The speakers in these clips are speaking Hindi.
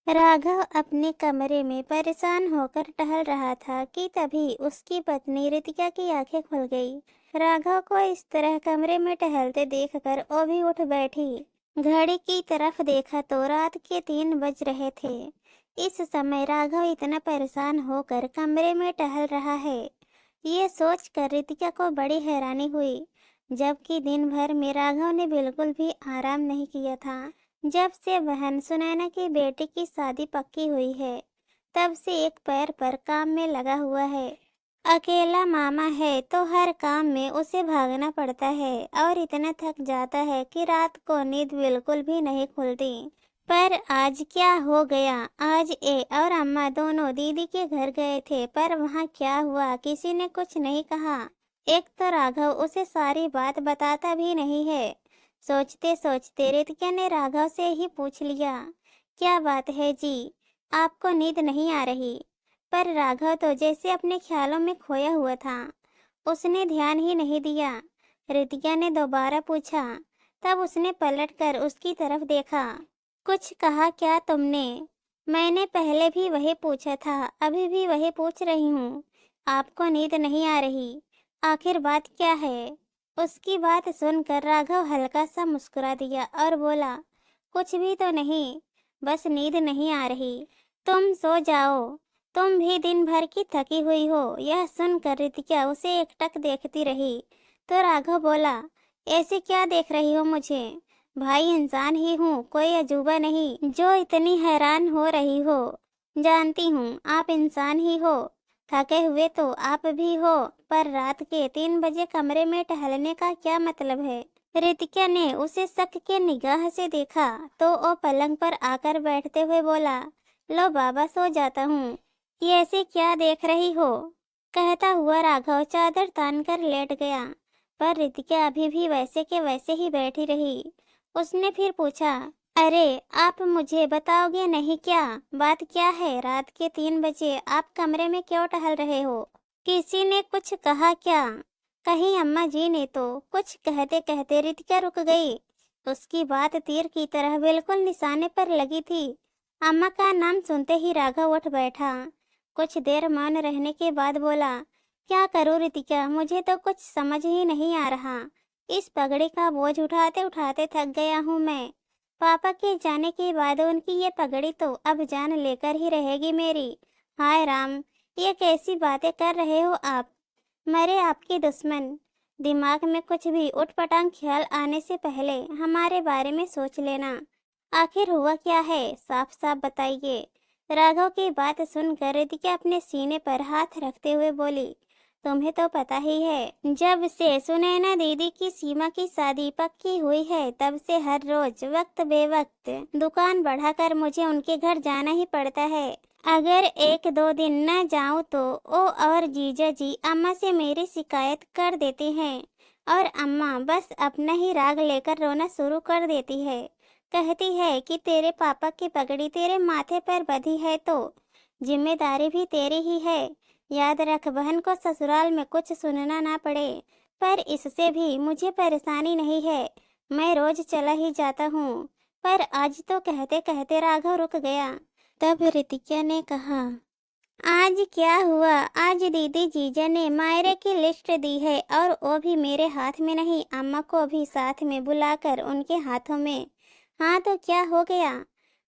राघव अपने कमरे में परेशान होकर टहल रहा था कि तभी उसकी पत्नी रितिका की आंखें खुल गई। राघव को इस तरह कमरे में टहलते देखकर वो भी उठ बैठी। घड़ी की तरफ देखा तो रात के 3 बज रहे थे। इस समय राघव इतना परेशान होकर कमरे में टहल रहा है, ये सोचकर रितिका को बड़ी हैरानी हुई, जबकि दिन भर में राघव ने बिल्कुल भी आराम नहीं किया था। जब से बहन सुनैना की बेटी की शादी पक्की हुई है, तब से एक पैर पर काम में लगा हुआ है। अकेला मामा है तो हर काम में उसे भागना पड़ता है और इतना थक जाता है कि रात को नींद बिल्कुल भी नहीं खुलती। पर आज क्या हो गया? आज ए और अम्मा दोनों दीदी के घर गए थे, पर वहाँ क्या हुआ किसी ने कुछ नहीं कहा। एक तो राघव उसे सारी बात बताता भी नहीं है। सोचते सोचते रितिका ने राघव से ही पूछ लिया, क्या बात है जी, आपको नींद नहीं आ रही? पर राघव तो जैसे अपने ख्यालों में खोया हुआ था, उसने ध्यान ही नहीं दिया। रितिका ने दोबारा पूछा, तब उसने पलटकर उसकी तरफ देखा। कुछ कहा क्या तुमने? मैंने पहले भी वही पूछा था, अभी भी वही पूछ रही हूँ। आपको नींद नहीं आ रही, आखिर बात क्या है? उसकी बात सुनकर राघव हल्का सा मुस्कुरा दिया और बोला, कुछ भी तो नहीं, बस नींद नहीं आ रही। तुम सो जाओ, तुम भी दिन भर की थकी हुई हो। यह सुनकर रितिका उसे एकटक देखती रही। तो राघव बोला, ऐसे क्या देख रही हो मुझे? भाई इंसान ही हूँ, कोई अजूबा नहीं जो इतनी हैरान हो रही हो। जानती हूँ आप इंसान ही हो, थके हुए तो आप भी हो, पर रात के 3 बजे कमरे में टहलने का क्या मतलब है? रितिका ने उसे शक के निगाह से देखा तो वो पलंग पर आकर बैठते हुए बोला, लो बाबा सो जाता हूँ, ये ऐसे क्या देख रही हो? कहता हुआ राघव चादर तान कर लेट गया, पर रितिका अभी भी वैसे के वैसे ही बैठी रही। उसने फिर पूछा, अरे आप मुझे बताओगे नहीं क्या? बात क्या है? रात के 3 बजे आप कमरे में क्यों टहल रहे हो? किसी ने कुछ कहा क्या? कहीं अम्मा जी ने तो? कुछ कहते कहते रितिका रुक गई। उसकी बात तीर की तरह बिल्कुल निशाने पर लगी थी। अम्मा का नाम सुनते ही राघव उठ बैठा। कुछ देर मौन रहने के बाद बोला, क्या करूं रितिका, मुझे तो कुछ समझ ही नहीं आ रहा। इस पगड़ी का बोझ उठाते उठाते थक गया हूँ मैं। पापा के जाने के बाद उनकी ये पगड़ी तो अब जान लेकर ही रहेगी मेरी। हाय राम, ये कैसी बातें कर रहे हो आप? मरे आपके दुश्मन। दिमाग में कुछ भी उटपटांग ख्याल आने से पहले हमारे बारे में सोच लेना। आखिर हुआ क्या है, साफ साफ बताइए। राघव की बात सुनकर रितिका अपने सीने पर हाथ रखते हुए बोली, तुम्हें तो पता ही है, जब से सुनैना दीदी की सीमा की शादी पक्की हुई है, तब से हर रोज वक्त बेवक्त दुकान बढ़ाकर मुझे उनके घर जाना ही पड़ता है। अगर 1-2 दिन न जाऊं तो ओ और जीजा जी अम्मा से मेरी शिकायत कर देते हैं, और अम्मा बस अपना ही राग लेकर रोना शुरू कर देती है। कहती है कि तेरे पापा की पगड़ी तेरे माथे पर बंधी है तो जिम्मेदारी भी तेरी ही है। याद रख, बहन को ससुराल में कुछ सुनना ना पड़े। पर इससे भी मुझे परेशानी नहीं है, मैं रोज चला ही जाता हूँ। पर आज तो कहते कहते राघव रुक गया। तब रितिका ने कहा, आज क्या हुआ? आज दीदी जीजा ने मायरे की लिस्ट दी है, और वो भी मेरे हाथ में नहीं, अम्मा को भी साथ में बुलाकर उनके हाथों में। हाँ तो क्या हो गया?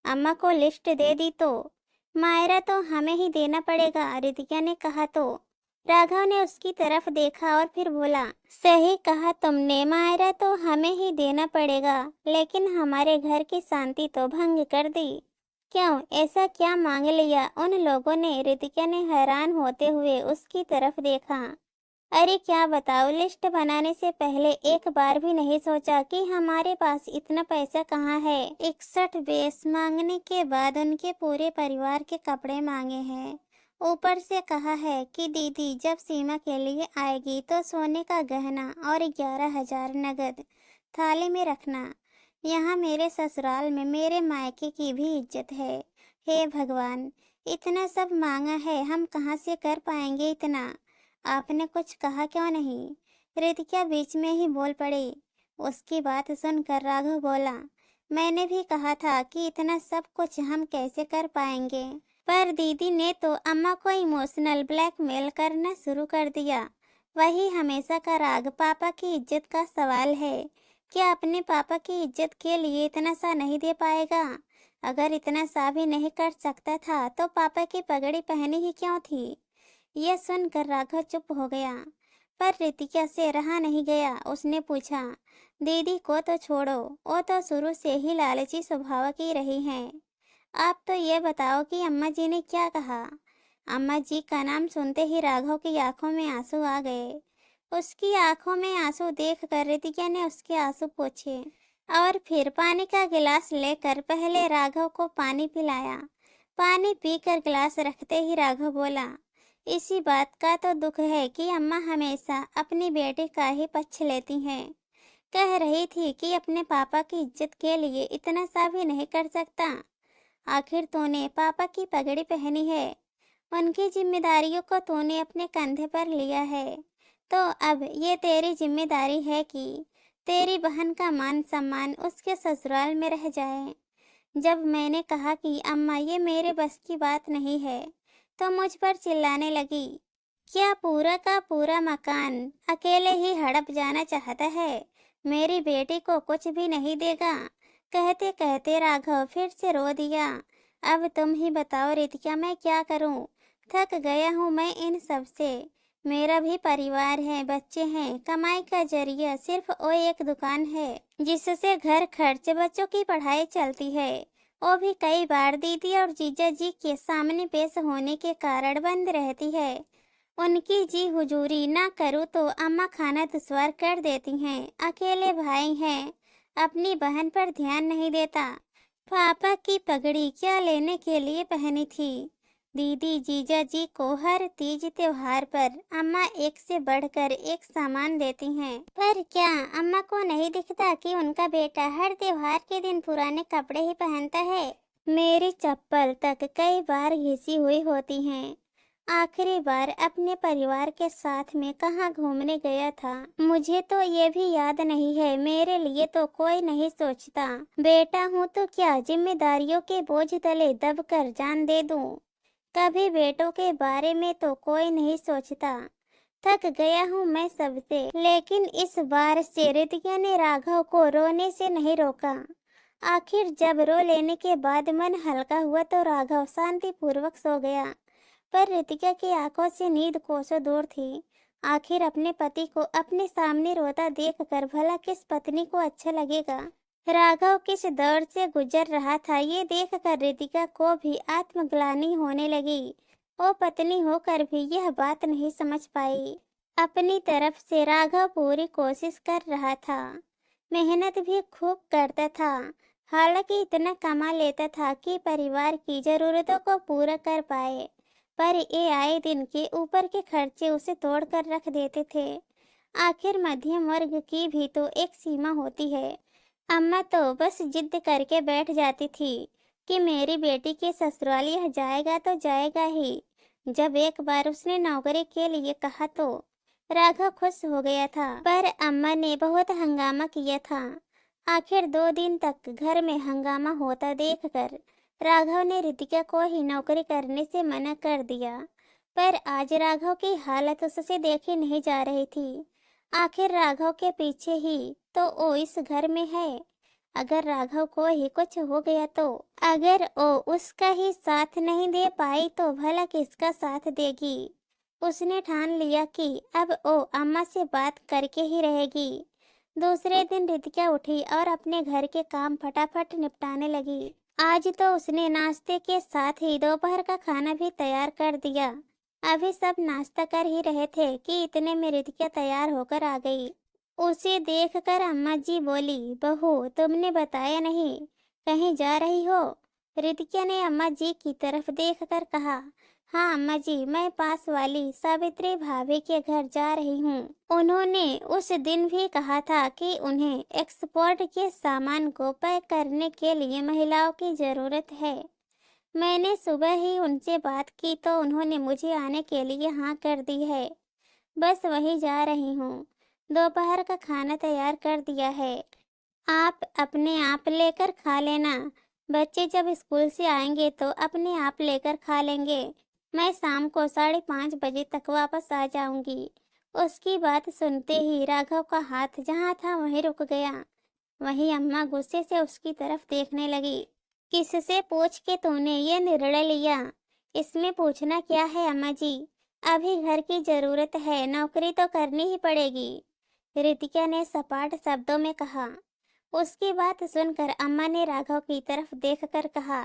अम्मा को लिस्ट दे दी तो मायरा तो हमें ही देना पड़ेगा, रितिका ने कहा। तो राघव ने उसकी तरफ देखा और फिर बोला, सही कहा तुमने, मायरा तो हमें ही देना पड़ेगा, लेकिन हमारे घर की शांति तो भंग कर दी। क्यों, ऐसा क्या मांग लिया उन लोगों ने? रितिका ने हैरान होते हुए उसकी तरफ देखा। अरे क्या बताओ, लिस्ट बनाने से पहले एक बार भी नहीं सोचा कि हमारे पास इतना पैसा कहाँ है। 61 बेस मांगने के बाद उनके पूरे परिवार के कपड़े मांगे हैं। ऊपर से कहा है कि दीदी जब सीमा के लिए आएगी तो सोने का गहना और 11,000 नगद थाली में रखना। यहाँ मेरे ससुराल में मेरे मायके की भी इज्जत है। हे भगवान, इतना सब मांगा है, हम कहाँ से कर पाएंगे इतना? आपने कुछ कहा क्यों नहीं? रितिका बीच में ही बोल पड़ी। उसकी बात सुनकर राघव बोला, मैंने भी कहा था कि इतना सब कुछ हम कैसे कर पाएंगे, पर दीदी ने तो अम्मा को इमोशनल ब्लैकमेल करना शुरू कर दिया। वही हमेशा का राग, पापा की इज्जत का सवाल है। क्या अपने पापा की इज्जत के लिए इतना सा नहीं दे पाएगा? अगर इतना सा भी नहीं कर सकता था तो पापा की पगड़ी पहनी ही क्यों थी? यह सुनकर राघव चुप हो गया, पर रितिका से रहा नहीं गया। उसने पूछा, दीदी को तो छोड़ो, वो तो शुरू से ही लालची स्वभाव की रही हैं। आप तो ये बताओ कि अम्मा जी ने क्या कहा? अम्मा जी का नाम सुनते ही राघव की आंखों में आंसू आ गए। उसकी आंखों में आंसू देखकर रितिका ने उसके आंसू पोंछे और फिर पानी का गिलास लेकर पहले राघव को पानी पिलाया। पानी पीकर गिलास रखते ही राघव बोला, इसी बात का तो दुख है कि अम्मा हमेशा अपनी बेटी का ही पक्ष लेती हैं। कह रही थी कि अपने पापा की इज्जत के लिए इतना सा भी नहीं कर सकता। आखिर तूने पापा की पगड़ी पहनी है, उनकी जिम्मेदारियों को तूने अपने कंधे पर लिया है, तो अब ये तेरी जिम्मेदारी है कि तेरी बहन का मान सम्मान उसके ससुराल में रह जाए। जब मैंने कहा कि अम्मा ये मेरे बस की बात नहीं है, तो मुझ पर चिल्लाने लगी। क्या पूरा का पूरा मकान अकेले ही हड़प जाना चाहता है? मेरी बेटी को कुछ भी नहीं देगा? कहते कहते राघव फिर से रो दिया। अब तुम ही बताओ रितिका, मैं क्या करूं? थक गया हूं मैं इन सब से। मेरा भी परिवार है, बच्चे हैं, कमाई का जरिया सिर्फ वो एक दुकान है जिससे घर खर्च, बच्चों की पढ़ाई चलती है। वो भी कई बार दीदी और जीजा जी के सामने पेश होने के कारण बंद रहती है। उनकी जी हुजूरी ना करूँ तो अम्मा खाना दुश्वार कर देती हैं। अकेले भाई हैं, अपनी बहन पर ध्यान नहीं देता। पापा की पगड़ी क्या लेने के लिए पहनी थी? दीदी जीजा जी को हर तीज त्योहार पर अम्मा एक से बढ़कर एक सामान देती हैं। पर क्या अम्मा को नहीं दिखता कि उनका बेटा हर त्योहार के दिन पुराने कपड़े ही पहनता है? मेरी चप्पल तक कई बार घिसी हुई होती हैं। आखिरी बार अपने परिवार के साथ में कहाँ घूमने गया था, मुझे तो ये भी याद नहीं है। मेरे लिए तो कोई नहीं सोचता। बेटा हूँ तो क्या जिम्मेदारियों के बोझ तले दबकर जान दे दूं? कभी बेटों के बारे में तो कोई नहीं सोचता। थक गया हूँ मैं सबसे। लेकिन इस बार से रितिका ने राघव को रोने से नहीं रोका। आखिर जब रो लेने के बाद मन हल्का हुआ तो राघव शांतिपूर्वक सो गया, पर रितिका की आंखों से नींद कोसों दूर थी। आखिर अपने पति को अपने सामने रोता देखकर भला किस पत्नी को अच्छा लगेगा? राघव किस दौर से गुजर रहा था ये देखकर रितिका को भी आत्मग्लानि होने लगी। वो पत्नी होकर भी यह बात नहीं समझ पाई। अपनी तरफ से राघव पूरी कोशिश कर रहा था, मेहनत भी खूब करता था। हालांकि इतना कमा लेता था कि परिवार की जरूरतों को पूरा कर पाए, पर ये आए दिन के ऊपर के खर्चे उसे तोड़ कर रख देते थे। आखिर मध्यम वर्ग की भी तो एक सीमा होती है। अम्मा तो बस जिद करके बैठ जाती थी कि मेरी बेटी के ससुराल यह जाएगा तो जाएगा ही। जब एक बार उसने नौकरी के लिए कहा तो राघव खुश हो गया था, पर अम्मा ने बहुत हंगामा किया था। आखिर 2 दिन तक घर में हंगामा होता देखकर राघव ने रितिका को ही नौकरी करने से मना कर दिया। पर आज राघव की हालत उससे देखी नहीं जा रही थी। आखिर राघव के पीछे ही तो वो इस घर में है। अगर राघव को ही कुछ हो गया तो, अगर वो उसका ही साथ नहीं दे पाई तो भला किसका साथ देगी? उसने ठान लिया कि अब वो अम्मा से बात करके ही रहेगी। दूसरे दिन रितिका उठी और अपने घर के काम फटाफट निपटाने लगी। आज तो उसने नाश्ते के साथ ही दोपहर का खाना भी तैयार कर दिया। अभी सब नाश्ता कर ही रहे थे कि इतने में रितिका तैयार होकर आ गई। उसे देखकर अम्मा जी बोली, बहू तुमने बताया नहीं, कहीं जा रही हो? रितिका ने अम्मा जी की तरफ देखकर कहा, हाँ अम्मा जी, मैं पास वाली सावित्री भाभी के घर जा रही हूँ। उन्होंने उस दिन भी कहा था कि उन्हें एक्सपोर्ट के सामान को पैक करने के लिए महिलाओं की जरूरत है। मैंने सुबह ही उनसे बात की तो उन्होंने मुझे आने के लिए हाँ कर दी है। बस वही जा रही हूँ। दोपहर का खाना तैयार कर दिया है, आप अपने आप लेकर खा लेना। बच्चे जब स्कूल से आएंगे तो अपने आप लेकर खा लेंगे। मैं शाम को 5:30 बजे तक वापस आ जाऊंगी। उसकी बात सुनते ही राघव का हाथ जहाँ था वहीं रुक गया। वहीं अम्मा गुस्से से उसकी तरफ देखने लगी। किससे पूछ के तूने ये निर्णय लिया? इसमें पूछना क्या है अम्मा जी? अभी घर की जरूरत है, नौकरी तो करनी ही पड़ेगी, रितिका ने सपाट शब्दों में कहा। उसकी बात सुनकर अम्मा ने राघव की तरफ देखकर कहा,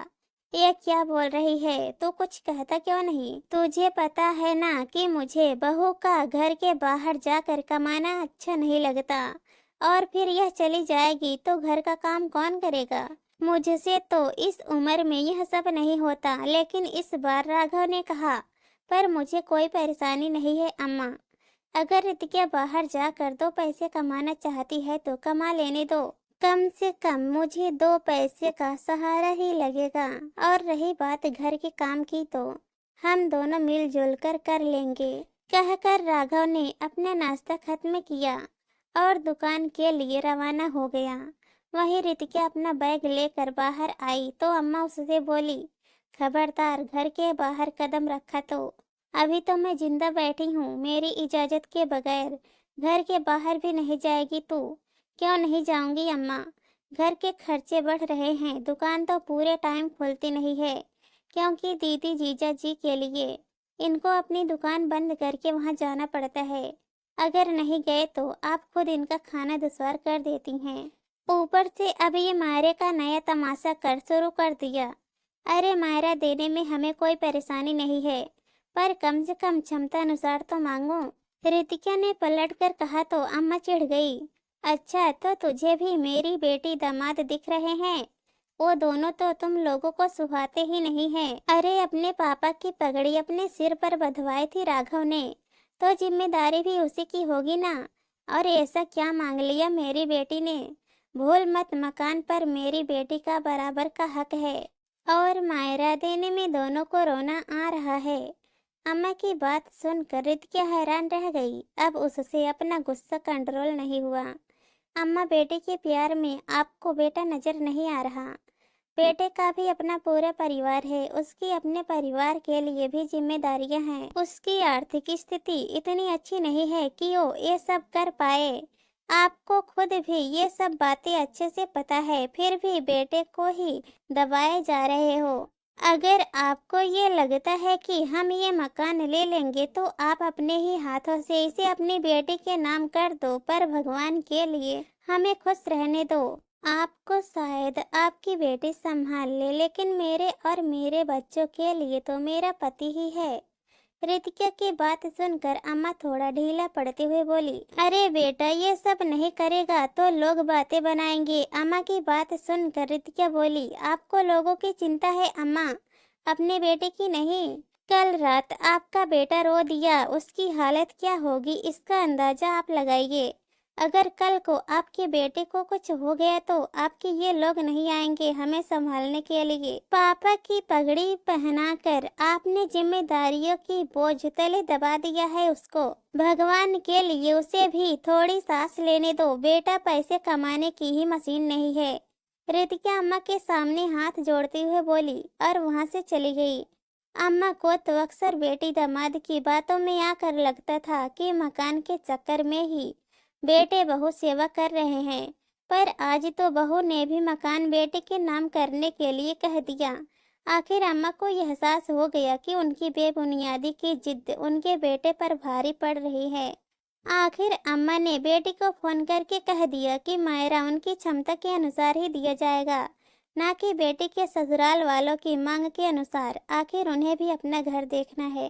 ये क्या बोल रही है? तू कुछ कहता क्यों नहीं? तुझे पता है ना कि मुझे बहू का घर के बाहर जाकर कमाना अच्छा नहीं लगता, और फिर यह चली जाएगी तो घर का काम कौन करेगा? मुझसे तो इस उम्र में यह सब नहीं होता। लेकिन इस बार राघव ने कहा, पर मुझे कोई परेशानी नहीं है अम्मा। अगर रितिका बाहर जाकर 2 पैसे कमाना चाहती है तो कमा लेने दो। कम से कम मुझे 2 पैसे का सहारा ही लगेगा। और रही बात घर के काम की तो हम दोनों मिलजुल कर लेंगे। कहकर राघव ने अपना नाश्ता खत्म किया और दुकान के लिए रवाना हो गया। वहीं रितिका अपना बैग लेकर बाहर आई तो अम्मा उससे बोली, खबरदार घर के बाहर कदम रखा तो। अभी तो मैं जिंदा बैठी हूँ, मेरी इजाजत के बगैर घर के बाहर भी नहीं जाएगी तू। क्यों नहीं जाऊंगी अम्मा? घर के खर्चे बढ़ रहे हैं, दुकान तो पूरे टाइम खुलती नहीं है, क्योंकि दीदी जीजा जी के लिए इनको अपनी दुकान बंद करके वहां जाना पड़ता है। अगर नहीं गए तो आप खुद इनका खाना दुश्वार कर देती हैं। ऊपर से अब ये मायरे का नया तमाशा कर शुरू कर दिया। अरे मायरा देने में हमें कोई परेशानी नहीं है, पर कम से कम क्षमता अनुसार तो मांगो। रितिका ने पलट कर कहा तो अम्मा चिढ़ गई। अच्छा, तो तुझे भी मेरी बेटी दामाद दिख रहे हैं? वो दोनों तो तुम लोगों को सुहाते ही नहीं हैं। अरे अपने पापा की पगड़ी अपने सिर पर बंधवाई थी राघव ने, तो जिम्मेदारी भी उसी की होगी ना। और ऐसा क्या मांग लिया मेरी बेटी ने? भूल मत, मकान पर मेरी बेटी का बराबर का हक है। और मायरा देने में दोनों को रोना आ रहा है। अम्मा की बात सुनकर रितिका हैरान रह गई। अब उससे अपना गुस्सा कंट्रोल नहीं हुआ। अम्मा, बेटे के प्यार में आपको बेटा नजर नहीं आ रहा? बेटे का भी अपना पूरा परिवार है, उसकी अपने परिवार के लिए भी जिम्मेदारियां हैं। उसकी आर्थिक स्थिति इतनी अच्छी नहीं है कि वो ये सब कर पाए। आपको खुद भी ये सब बातें अच्छे से पता है, फिर भी बेटे को ही दबाए जा रहे हो। अगर आपको ये लगता है कि हम ये मकान ले लेंगे तो आप अपने ही हाथों से इसे अपनी बेटी के नाम कर दो, पर भगवान के लिए हमें खुश रहने दो। आपको शायद आपकी बेटी संभाल ले, लेकिन मेरे और मेरे बच्चों के लिए तो मेरा पति ही है। रितिका की बात सुनकर अम्मा थोड़ा ढीला पड़ते हुए बोली, अरे बेटा, ये सब नहीं करेगा तो लोग बातें बनाएंगे। अम्मा की बात सुनकर रितिका बोली, आपको लोगों की चिंता है अम्मा, अपने बेटे की नहीं। कल रात आपका बेटा रो दिया, उसकी हालत क्या होगी इसका अंदाजा आप लगाइए। अगर कल को आपके बेटे को कुछ हो गया तो आपके ये लोग नहीं आएंगे हमें संभालने के लिए। पापा की पगड़ी पहनाकर आपने जिम्मेदारियों की बोझ तले दबा दिया है उसको। भगवान के लिए उसे भी थोड़ी सांस लेने दो। बेटा पैसे कमाने की ही मशीन नहीं है। रितिका अम्मा के सामने हाथ जोड़ते हुए बोली और वहां से चली गई। अम्मा को तो अक्सर बेटी दामाद की बातों में आकर लगता था कि मकान के चक्कर में ही बेटे बहू सेवा कर रहे हैं, पर आज तो बहू ने भी मकान बेटे के नाम करने के लिए कह दिया। आखिर अम्मा को यह एहसास हो गया कि उनकी बेबुनियादी की जिद उनके बेटे पर भारी पड़ रही है। आखिर अम्मा ने बेटी को फोन करके कह दिया कि मायरा उनकी क्षमता के अनुसार ही दिया जाएगा, ना कि बेटी के ससुराल वालों की मांग के अनुसार। आखिर उन्हें भी अपना घर देखना है।